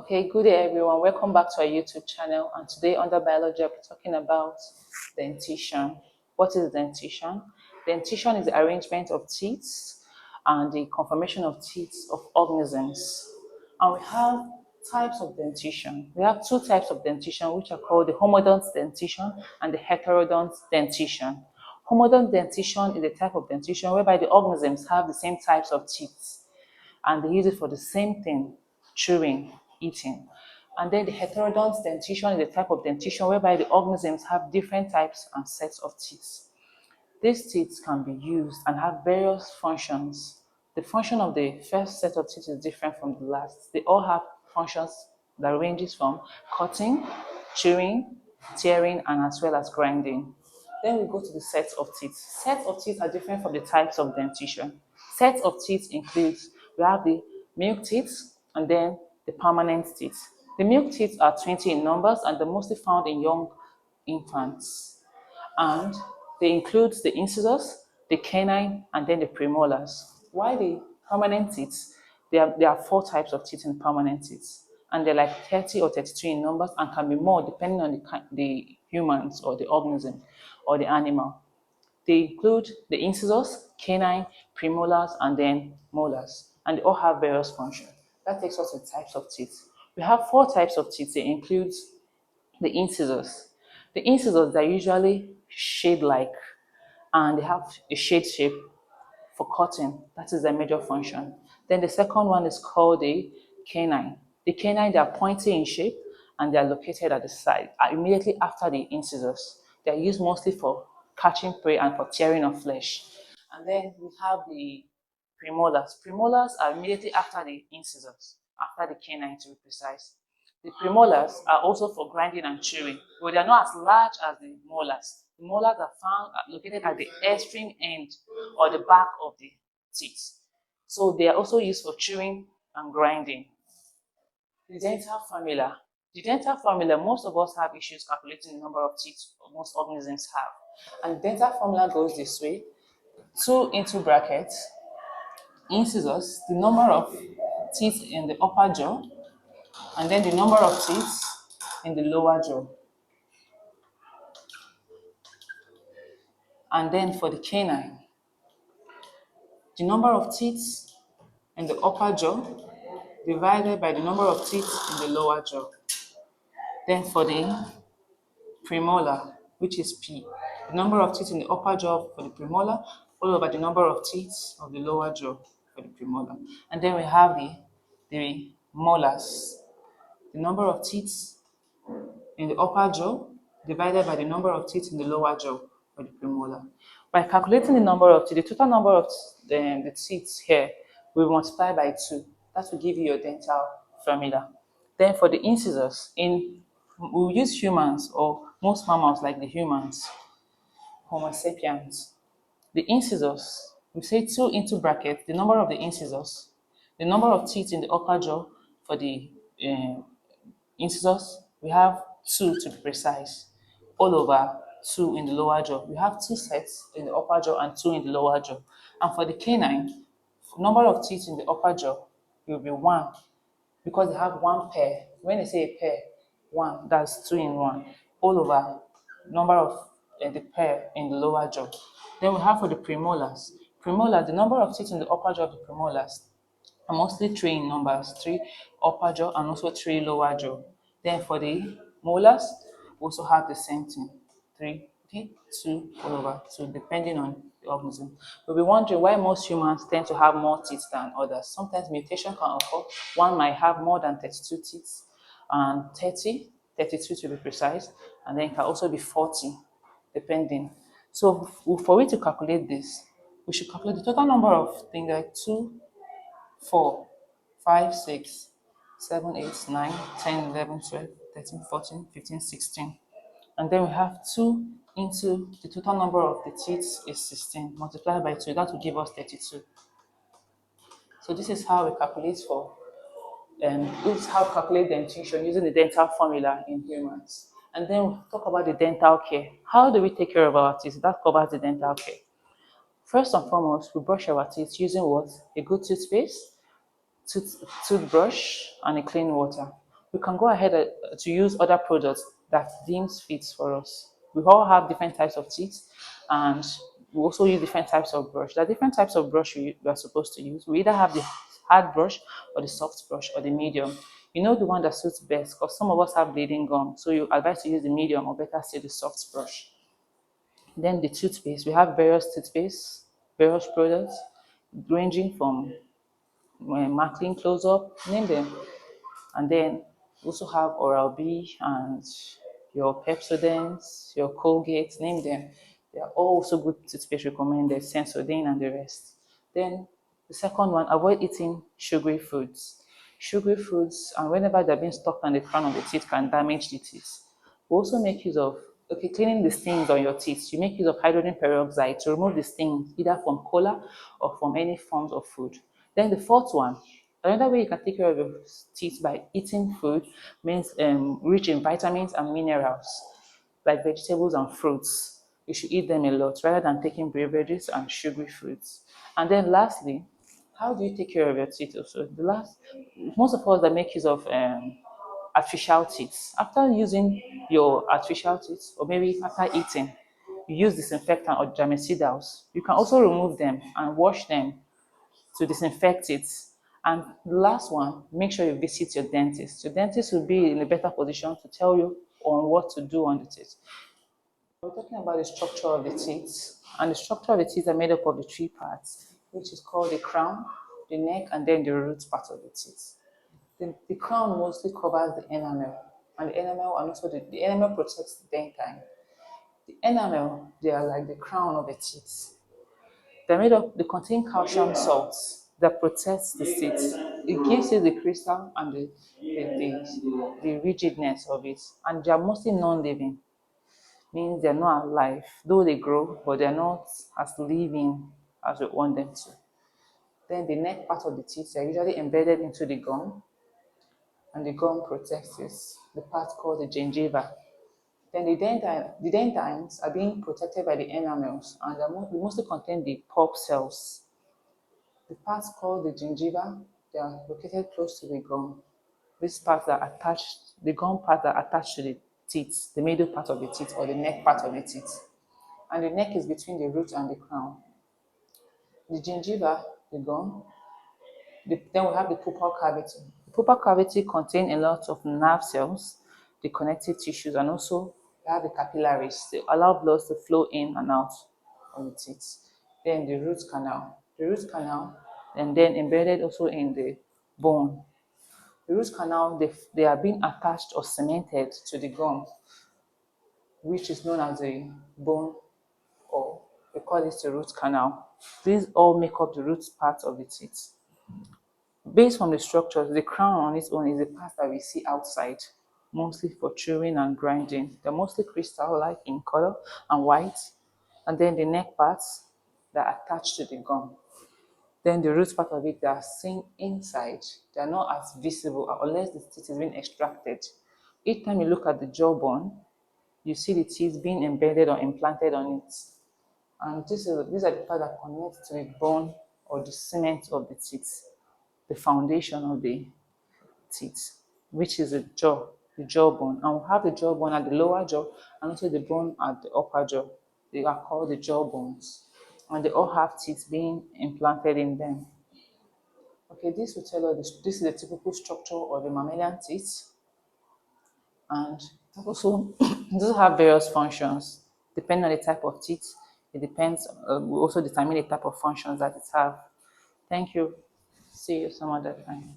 Okay, good day everyone. Welcome back to our YouTube channel. And today under biology, I'll be talking about dentition. What is dentition? Dentition is the arrangement of teeth and the conformation of teeth of organisms. And we have types of dentition. We have two types of dentition, which are called the homodont dentition and the heterodont dentition. Homodont dentition is a type of dentition whereby the organisms have the same types of teeth and they use it for the same thing, chewing, eating. And then the heterodont dentition is a type of dentition whereby the organisms have different types and sets of teeth. These teeth can be used and have various functions. The function of the first set of teeth is different from the last. They all have functions that ranges from cutting, chewing, tearing, and as well as grinding. Then we go to the sets of teeth. Sets of teeth are different from the types of dentition. Sets of teeth includes, we have the milk teeth and then the permanent teeth. The milk teeth are 20 in numbers and they're mostly found in young infants. And they include the incisors, the canine, and then the premolars. Why the permanent teeth? There are 4 types of teeth in permanent teeth, and they're like 30 or 32 in numbers and can be more depending on the humans or the organism or the animal. They include the incisors, canine, premolars, and then molars, and they all have various functions. That takes us to types of teeth. We have 4 types of teeth. They include the incisors. The incisors are usually shade-like, and they have a shade shape for cutting. That is their major function. Then the second one is called the canine. The canine, they are pointy in shape, and they are located at the side, immediately after the incisors. They are used mostly for catching prey and for tearing of flesh. And then we have the premolars. Premolars are immediately after the incisors, after the canine to be precise. The premolars are also for grinding and chewing, but they are not as large as the molars. The molars are found located at the extreme end or the back of the teeth. So they are also used for chewing and grinding. The dental formula. The dental formula, most of us have issues calculating the number of teeth most organisms have. And the dental formula goes this way: 2 into brackets, incisors, the number of teeth in the upper jaw, and then the number of teeth in the lower jaw. And then for the canine, the number of teeth in the upper jaw divided by the number of teeth in the lower jaw. Then for the premolar, which is P, the number of teeth in the upper jaw for the premolar, followed by the number of teeth of the lower jaw for the premolar. And then we have the molars, the number of teeth in the upper jaw divided by the number of teeth in the lower jaw for the premolar. By calculating the number of teeth, the total number of the teeth here, we multiply by 2. That will give you your dental formula. Then for the incisors, we'll use humans or most mammals like the humans, Homo sapiens. The incisors, we say 2 into bracket, the number of the incisors, the number of teeth in the upper jaw for the incisors, we have 2 to be precise, all over 2 in the lower jaw. We have 2 sets in the upper jaw and 2 in the lower jaw. And for the canine, number of teeth in the upper jaw will be 1 because they have 1 pair. When they say a pair, 1, that's 2 in 1, all over number of the pair in the lower jaw. Then we have for the premolars. Premolars, the number of teeth in the upper jaw of the premolars are mostly 3 in numbers, 3 upper jaw and also 3 lower jaw. Then for the molars, we also have the same thing, 3, 2, all over 2, depending on the organism. We'll be wondering why most humans tend to have more teeth than others. Sometimes mutation can occur. One might have more than 32 teeth, and 30, 32 to be precise, and then it can also be 40, depending. So for we to calculate this, we should calculate the total number of things like 2, 4, 5, 6, 7, 8, 9, 10, 11, 12, 13, 14, 15, 16. And then we have 2 into the total number of the teeth is 16, multiplied by 2, that will give us 32. So this is how we calculate this is how we calculate dentition using the dental formula in humans. And then we'll talk about the dental care. How do we take care of our teeth? That covers the dental care. First and foremost, we brush our teeth using what? A good toothpaste, toothbrush, and a clean water. we can go ahead to use other products that deems fits for us. We all have different types of teeth, and we also use different types of brush. There are different types of brush we are supposed to use. We either have the hard brush or the soft brush or the medium. You know the one that suits best, because some of us have bleeding gum, so you advise to use the medium or better still the soft brush. Then the toothpaste. We have various toothpaste, various products ranging from Maclean Close Up, name them. And then also have Oral-B and your Pepsodents, your Colgate, name them. They are all also good toothpaste recommended, Sensodyne and the rest. Then the second one, avoid eating sugary foods. Sugary foods, and whenever they're being stuck on the crown of the teeth, can damage the teeth. We also make use of, okay, cleaning the stains on your teeth. You make use of hydrogen peroxide to remove the stains either from cola or from any forms of food. Then the fourth one, another way you can take care of your teeth by eating food means rich in vitamins and minerals like vegetables and fruits. You should eat them a lot rather than taking beverages and sugary foods. And then lastly, how do you take care of your teeth also? Most of us that make use of artificial teeth. After using your artificial teeth, or maybe after eating, you use disinfectant or germicidals. You can also remove them and wash them to disinfect it. And the last one, make sure you visit your dentist. Your dentist will be in a better position to tell you on what to do on the teeth. We're talking about the structure of the teeth, and the structure of the teeth are made up of the three parts, which is called the crown, the neck, and then the root part of the teeth. The crown mostly covers the enamel, and the enamel, and also the enamel protects the dentine. The enamel, they are like the crown of the teeth. They contain calcium salts that protects the teeth. It gives you the crystal and the rigidness of it, and they are mostly non-living, means they're not alive, though they grow, but they're not as living as we want them to. Then the neck part of the teeth are usually embedded into the gum, and the gum protects this, the part called the gingiva. Then the dentines are being protected by the enamels, and they mostly contain the pulp cells. The parts called the gingiva, they are located close to the gum. These parts are attached, the gum parts are attached to the teeth, the middle part of the teeth or the neck part of the teeth. And the neck is between the root and the crown. The gingiva, the gum, then we have the pulpal cavity. The pulpal cavity contains a lot of nerve cells, the connective tissues, and also we have the capillaries. They allow blood to flow in and out of the teeth. Then the root canal. The root canal, and then embedded also in the bone. The root canal, they are being attached or cemented to the gum, which is known as the bone, or we call it the root canal. These all make up the root part of the teeth. Based on the structures, the crown on its own is the part that we see outside, mostly for chewing and grinding. They're mostly crystal-like in color and white. And then the neck parts that are attached to the gum. Then the root part of it, they are seen inside. They are not as visible unless the teeth is being extracted. Each time you look at the jawbone, you see the teeth being embedded or implanted on it. And these are the parts that connect to the bone or the cement of the teeth, the foundation of the teeth, which is the jaw, the jawbone. And we have the jawbone at the lower jaw and also the bone at the upper jaw. They are called the jawbones. And they all have teeth being implanted in them. Okay, this will tell us this is the typical structure of the mammalian teeth. And also, it does have various functions. Depending on the type of teeth, it depends, we also determine the type of functions that it have. Thank you. See you some other time.